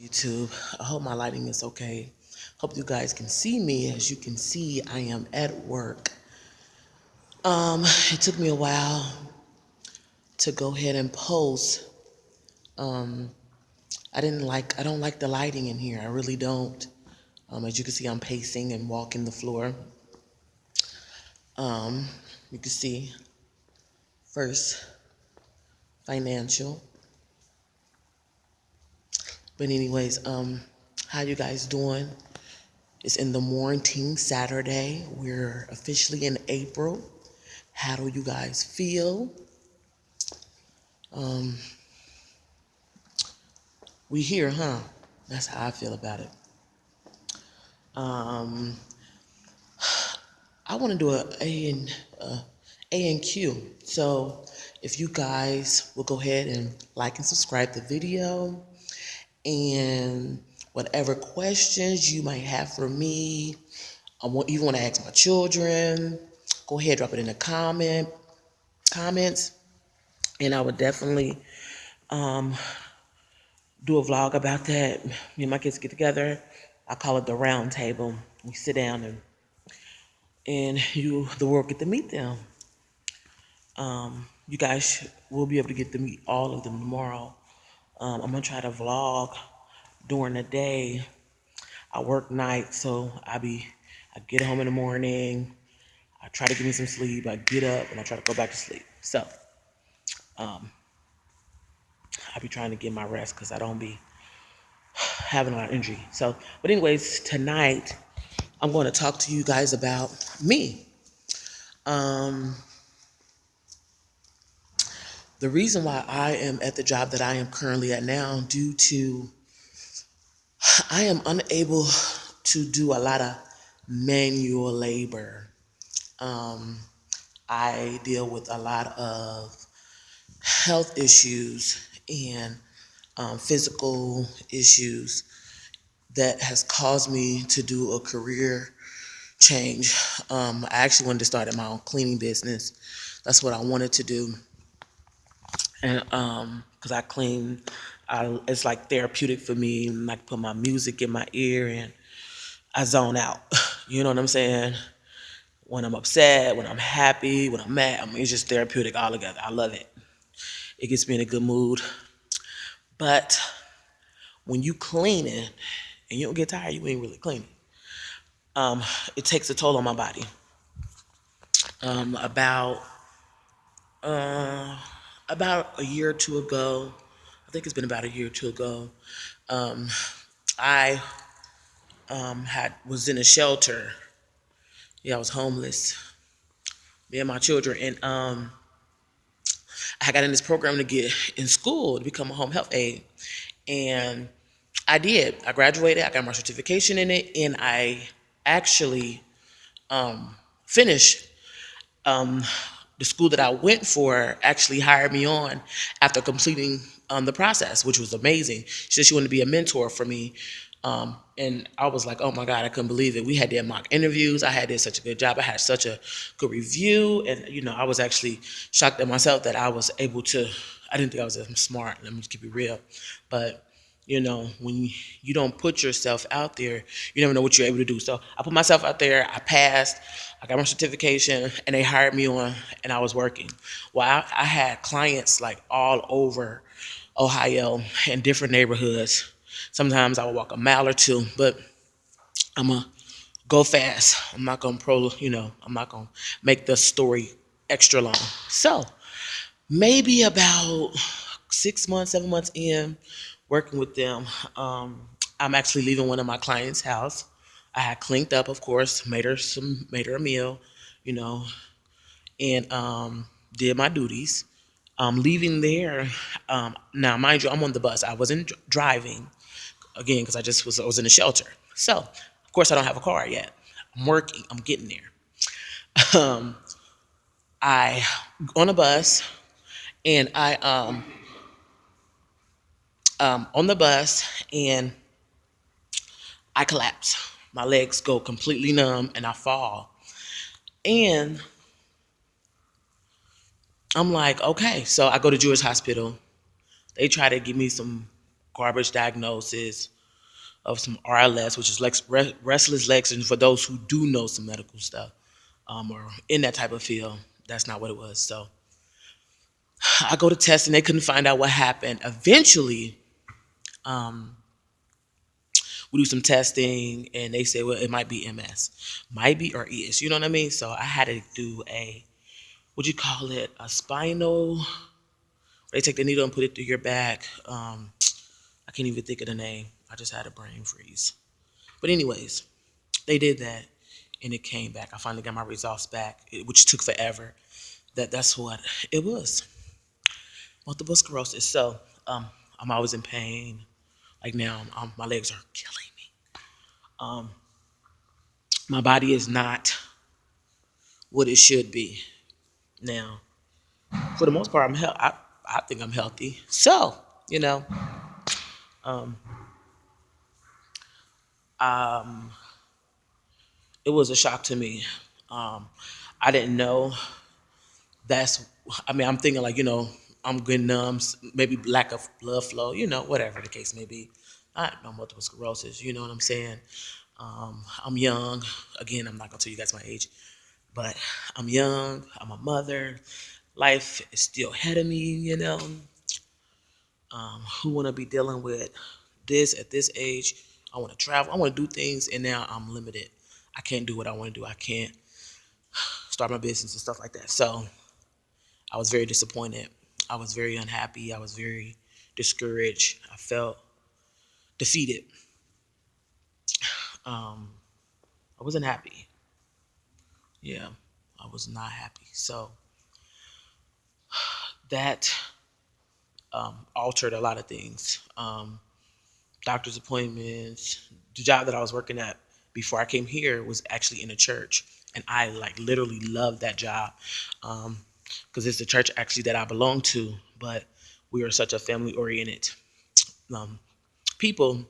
YouTube. I hope my lighting is okay. Hope you guys can see me. As you can see, I am at work. It took me a while to go ahead and post. Um, I don't like the lighting in here. I really don't. As you can see, I'm pacing and walking the floor. Um, you can see first financial. But anyways, how you guys doing? It's in the morning, Saturday. We're officially in April. How do you guys feel? Um, we here, huh? That's how I feel about it. Um, I want to do A and Q. So if you guys will go ahead and like and subscribe the video, and whatever questions you might have for me, you want to ask my children, go ahead, drop it in the comments, and I would definitely um, do a vlog about that. Me and my kids get together. I call it the round table. We sit down and the world get to meet them. You guys will be able to get to meet all of them tomorrow. I'm gonna try to vlog during the day. I work night, so I get home in the morning. I try to get me some sleep. I get up and I try to go back to sleep. So um, I be trying to get my rest because I don't be having a lot of energy. So, but anyways, tonight I'm going to talk to you guys about me. Um, the reason why I am at the job that I am currently at now, due to I am unable to do a lot of manual labor. Um, I deal with a lot of health issues and physical issues that has caused me to do a career change. I actually wanted to start my own cleaning business. That's what I wanted to do, and because I clean, it's like therapeutic for me. I can put my music in my ear and I zone out. You know what I'm saying? When I'm upset, when I'm happy, when I'm mad, I mean, it's just therapeutic all together. I love it. It gets me in a good mood. But when you clean it and you don't get tired, you ain't really cleaning. Um, it takes a toll on my body. About uh, about a year or two ago, I think it's been about a year or two ago. Um, I had was in a shelter. Yeah, I was homeless. Me and my children, and I got in this program to get in school to become a home health aide, and I did. I graduated. I got my certification in it, and I actually finished. Um, the school that I went for actually hired me on after completing the process, which was amazing. She said she wanted to be a mentor for me. And I was like, oh my God, I couldn't believe it. We had their mock interviews. I did such a good job. I had such a good review. And, I was actually shocked at myself that I was able to, I didn't think I was smart. Let me just keep it real. But, when you don't put yourself out there, you never know what you're able to do. So I put myself out there. I passed. I got my certification, and they hired me on, and I was working. Well, I had clients like all over Ohio in different neighborhoods. Sometimes I would walk a mile or two, but I'm gonna go fast. I'm not gonna I'm not gonna make the story extra long. So maybe about 6 months, 7 months in working with them, I'm actually leaving one of my clients' house. I had cleaned up, of course, made her a meal, you know, and did my duties. Leaving there, now mind you, I'm on the bus. I wasn't driving again because I was in a shelter. So of course I don't have a car yet. I'm working. I'm getting there. Um, I on a bus, and I on the bus, and I collapse. My legs go completely numb, and I fall. And I'm like, okay. So I go to Jewish Hospital. They try to give me some garbage diagnosis of some RLS, which is restless legs. And for those who do know some medical stuff, or in that type of field, that's not what it was. So I go to test and they couldn't find out what happened. Eventually, um, we do some testing and they say, well, it might be MS, might be or is, you know what I mean? So I had to do what you call it, a spinal. They take the needle and put it through your back. I can't even think of the name. I just had a brain freeze. But anyways, they did that and it came back. I finally got my results back, which took forever. That's what it was. Multiple sclerosis. So I'm always in pain. Like now, my legs are killing me. Um, my body is not what it should be. Now, for the most part, I think I'm healthy. So, you know, um, um, it was a shock to me. Um, I didn't know that's, I mean, I'm thinking like, I'm getting numb, maybe lack of blood flow, whatever the case may be. I had no multiple sclerosis, you know what I'm saying? I'm young. Again, I'm not gonna tell you guys my age, but I'm young. I'm a mother. Life is still ahead of me. Who wanna be dealing with this at this age? I wanna travel. I wanna do things, and now I'm limited. I can't do what I wanna do. I can't start my business and stuff like that. So I was very disappointed. I was very unhappy. I was very discouraged. I felt defeated. Um, I wasn't happy. Yeah, I was not happy. So that altered a lot of things. Doctor's appointments. The job that I was working at before I came here was actually in a church, and I like literally loved that job because it's the church actually that I belong to. But we are such a family-oriented um, people.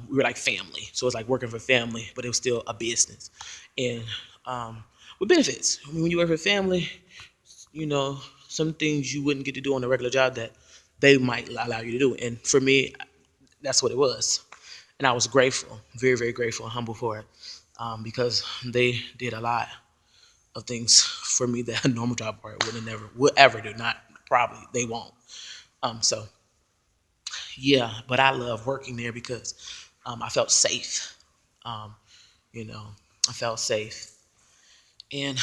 We were like family, so it's like working for family, but it was still a business, and with benefits. I mean, when you work for family, you know, some things you wouldn't get to do on a regular job that they might allow you to do. And for me, that's what it was. And I was grateful, very, very grateful and humble for it because they did a lot of things for me that a normal job partner would ever do. Not probably, they won't. So, yeah, but I love working there because I felt safe. Um, you know, I felt safe. And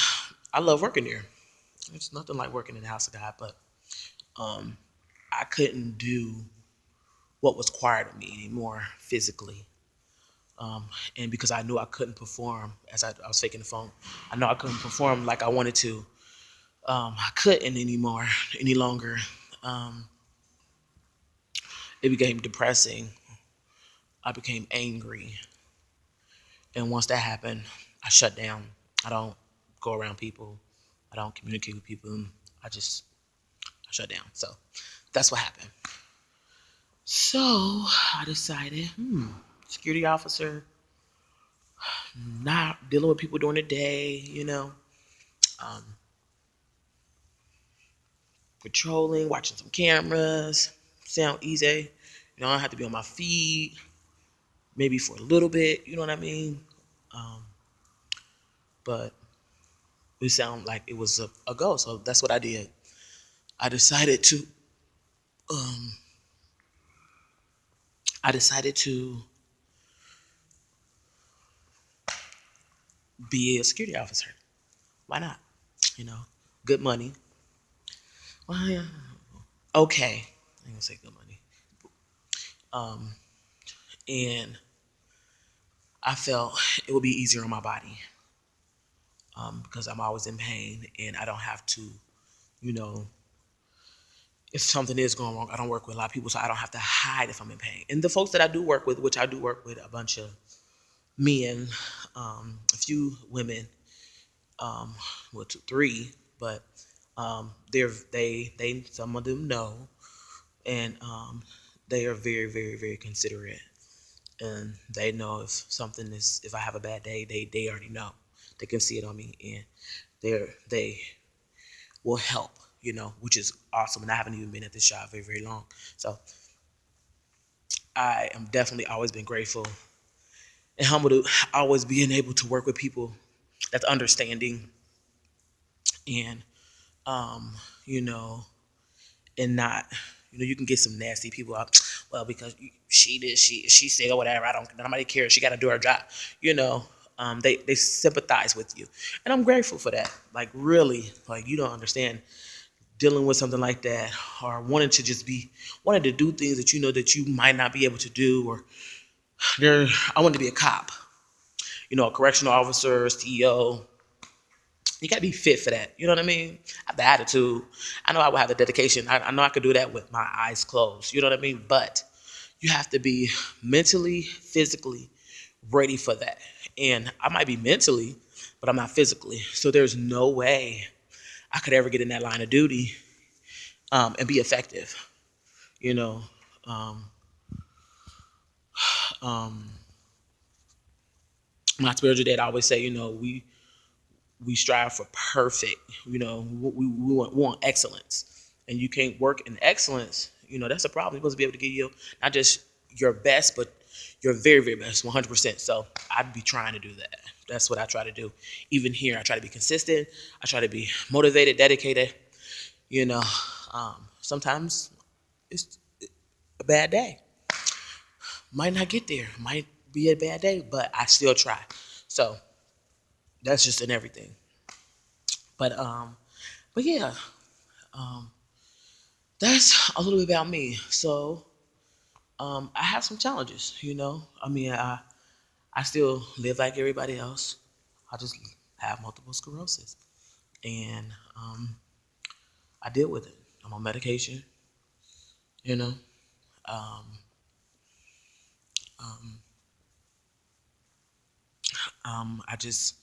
I love working there. It's nothing like working in the house of God, but um, I couldn't do what was required of me anymore physically. And because I knew I couldn't perform as I was taking the phone, I know I couldn't perform like I wanted to. I couldn't anymore, any longer. Um, it became depressing. I became angry. And once that happened, I shut down. I don't go around people. I don't communicate with people. I shut down. So that's what happened. So I decided, security officer, not dealing with people during the day, um, patrolling, watching some cameras, sound easy. I don't have to be on my feet, maybe for a little bit, you know what I mean? Um, but it sounded like it was a go, so that's what I did. I decided to, um, I decided to be a security officer. Why not? You know, good money. Well, yeah, okay. I'm gonna say good money. Um, and I felt it would be easier on my body because I'm always in pain and I don't have to, you know, if something is going wrong, I don't work with a lot of people, so I don't have to hide if I'm in pain. And the folks that I do work with, which I do work with a bunch of men, a few women, well, three, but they some of them know, and they are very, very, very considerate, and they know if I have a bad day, they already know, they can see it on me, and they will help, which is awesome. And I haven't even been at this job very, very long, so I am definitely always been grateful and humble to always being able to work with people that's understanding and um, you know, and not, you can get some nasty people out. Well, because she did, she said or whatever. I don't. Nobody cares. She got to do her job. You know, they sympathize with you, and I'm grateful for that. Like really, like you don't understand dealing with something like that, or wanting to do things that you know that you might not be able to do, or there. I wanted to be a cop. A correctional officer, CEO. You gotta be fit for that. You know what I mean? I have the attitude. I know I will have the dedication. I know I could do that with my eyes closed. You know what I mean? But you have to be mentally, physically ready for that. And I might be mentally, but I'm not physically. So there's no way I could ever get in that line of duty and be effective. You know, um, um, my spiritual dad always say, we strive for perfect. We want excellence, and you can't work in excellence. That's a problem. You're supposed to be able to give you not just your best, but your very, very best, 100%. So I'd be trying to do that. That's what I try to do. Even here, I try to be consistent. I try to be motivated, dedicated. Sometimes it's a bad day. Might not get there. Might be a bad day, but I still try. So that's just in everything. But yeah, um, that's a little bit about me. So I have some challenges. I mean, I still live like everybody else. I just have multiple sclerosis, and I deal with it. I'm on medication. You know, um, um, I just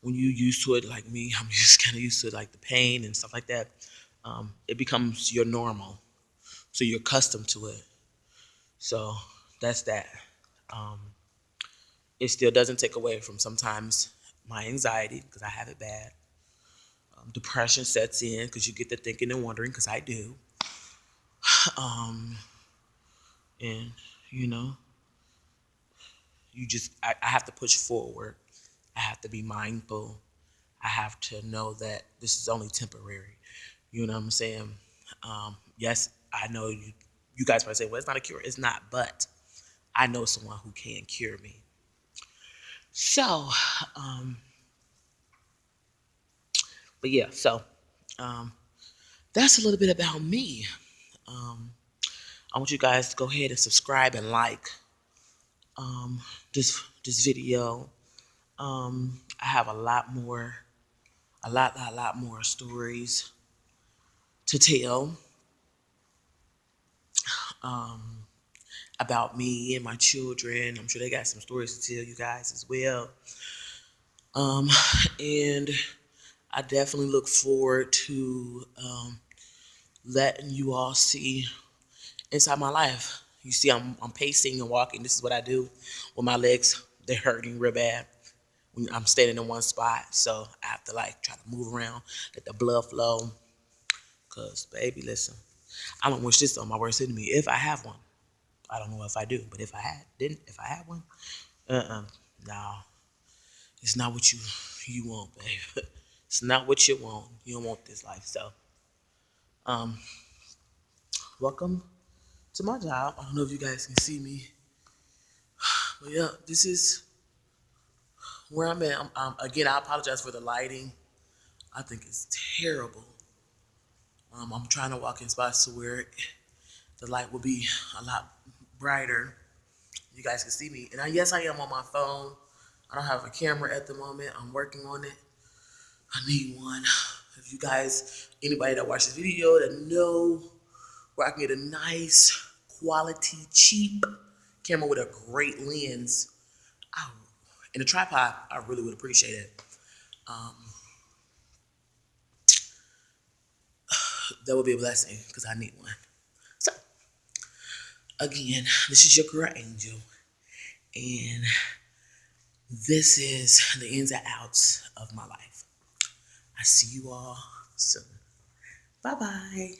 when you used to it like me, I'm just kind of used to like the pain and stuff like that. It becomes your normal, so you're accustomed to it. So that's that. Um, it still doesn't take away from sometimes my anxiety because I have it bad. Depression sets in because you get to thinking and wondering because I do. Um, and you know, I have to push forward. I have to be mindful. I have to know that this is only temporary. You know what I'm saying? Yes, I know you guys might say, well, it's not a cure. It's not, but I know someone who can cure me. So, um, but yeah, so um, that's a little bit about me. Um, I want you guys to go ahead and subscribe and like um, this video. I have a lot more stories to tell um, about me and my children. I'm sure they got some stories to tell you guys as well. Um, and I definitely look forward to letting you all see inside my life. You see, I'm pacing and walking. This is what I do when my legs they're hurting real bad. When I'm standing in one spot, so I have to like try to move around, let the blood flow. Cause baby, listen, I don't wish this on my worst enemy. If I have one, I don't know if I do, but if I had one, no, it's not what you want, babe. It's not what you want. You don't want this life. So, um, welcome to my job. I don't know if you guys can see me, but yeah, this is where I'm at. Again, I apologize for the lighting. I think it's terrible. I'm trying to walk in spots to where the light will be a lot brighter. You guys can see me. And yes, I am on my phone. I don't have a camera at the moment. I'm working on it. I need one. If you guys, anybody that watches this video that know where I can get a nice, quality, cheap camera with a great lens, I, and a tripod, I really would appreciate it. Um, that would be a blessing because I need one. So, again, this is your girl Angel, and this is the ins and outs of my life. I see you all soon. Bye bye.